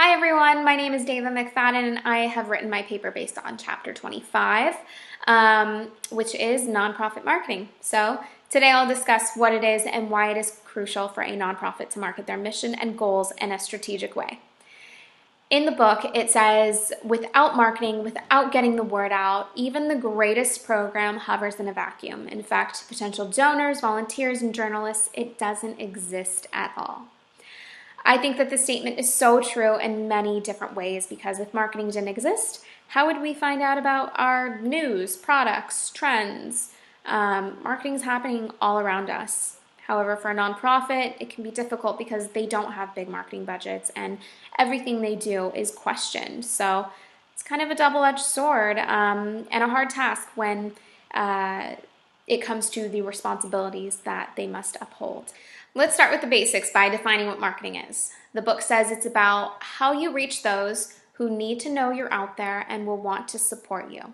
Hi everyone, my name is Dava McFadden and I have written my paper based on chapter 25, which is nonprofit marketing. So today I'll discuss what it is and why it is crucial for a nonprofit to market their mission and goals in a strategic way. In the book, it says, without marketing, without getting the word out, even the greatest program hovers in a vacuum. In fact, potential donors, volunteers, and journalists, it doesn't exist at all. I think that this statement is so true in many different ways because if marketing didn't exist, how would we find out about our news, products, trends? Marketing is happening all around us. However, for a nonprofit, it can be difficult because they don't have big marketing budgets and everything they do is questioned. So it's kind of a double-edged sword and a hard task when it comes to the responsibilities that they must uphold. Let's start with the basics by defining what marketing is. The book says it's about how you reach those who need to know you're out there and will want to support you.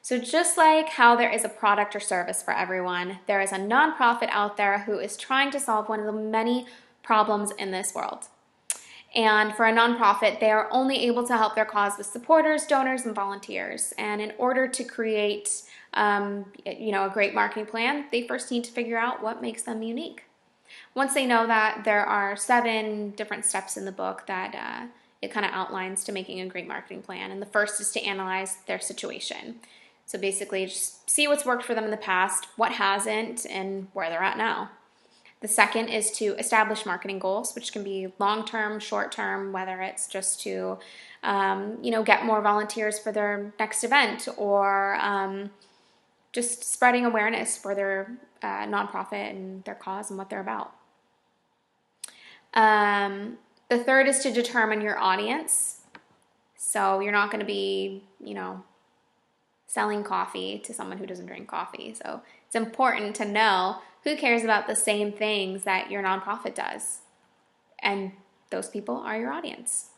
So just like how there is a product or service for everyone, there is a nonprofit out there who is trying to solve one of the many problems in this world. And for a nonprofit, they are only able to help their cause with supporters, donors, and volunteers. And in order to create a great marketing plan, they first need to figure out what makes them unique. Once they know that, there are 7 different steps in the book that it kind of outlines to making a great marketing plan. And the first is to analyze their situation. So basically, just see what's worked for them in the past, what hasn't, and where they're at now. The second is to establish marketing goals, which can be long-term, short-term, whether it's just to get more volunteers for their next event or just spreading awareness for their nonprofit and their cause and what they're about. The third is to determine your audience. So you're not going to be, selling coffee to someone who doesn't drink coffee. So it's important to know who cares about the same things that your nonprofit does. And those people are your audience.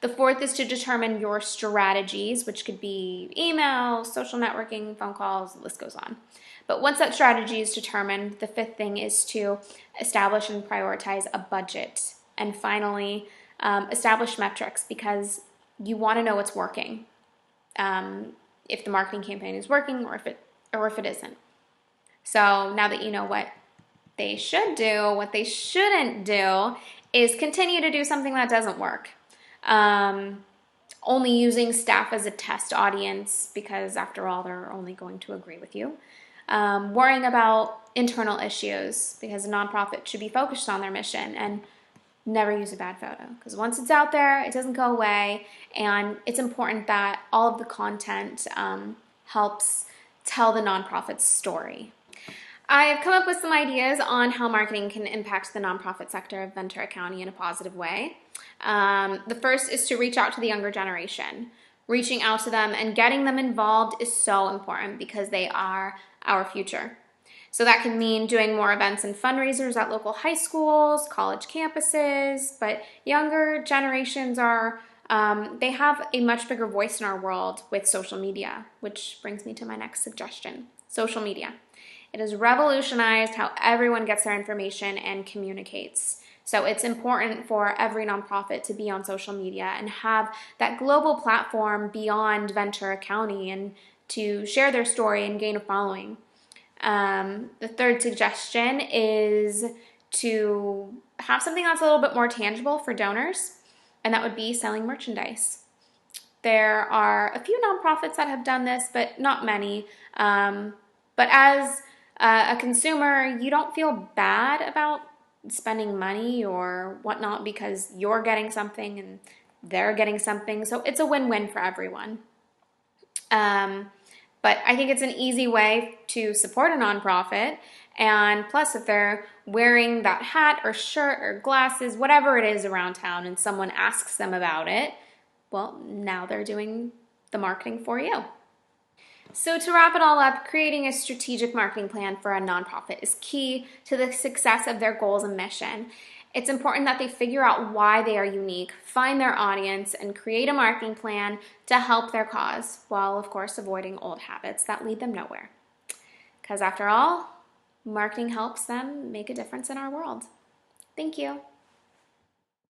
The fourth is to determine your strategies, which could be email, social networking, phone calls, the list goes on. But once that strategy is determined, the fifth thing is to establish and prioritize a budget. And finally, establish metrics because you want to know what's working. If the marketing campaign is working or if it isn't. So now that you know what they should do, what they shouldn't do is continue to do something that doesn't work. Only using staff as a test audience because after all, they're only going to agree with you. Worrying about internal issues because a nonprofit should be focused on their mission and never use a bad photo because once it's out there, it doesn't go away, and it's important that all of the content helps tell the nonprofit's story. I have come up with some ideas on how marketing can impact the nonprofit sector of Ventura County in a positive way. The first is to reach out to the younger generation. Reaching out to them and getting them involved is so important because they are our future. So that can mean doing more events and fundraisers at local high schools, college campuses, but younger generations they have a much bigger voice in our world with social media, which brings me to my next suggestion, social media. It has revolutionized how everyone gets their information and communicates. So it's important for every nonprofit to be on social media and have that global platform beyond Ventura County and to share their story and gain a following. The third suggestion is to have something that's a little bit more tangible for donors, and that would be selling merchandise. There are a few nonprofits that have done this, but not many. But as a consumer, you don't feel bad about spending money or whatnot because you're getting something and they're getting something. So it's a win-win for everyone. But I think it's an easy way to support a nonprofit. And plus, if they're wearing that hat or shirt or glasses, whatever it is around town, and someone asks them about it, well, now they're doing the marketing for you. So to wrap it all up, creating a strategic marketing plan for a nonprofit is key to the success of their goals and mission. It's important that they figure out why they are unique, find their audience, and create a marketing plan to help their cause, while of course avoiding old habits that lead them nowhere. Because after all, marketing helps them make a difference in our world. Thank you.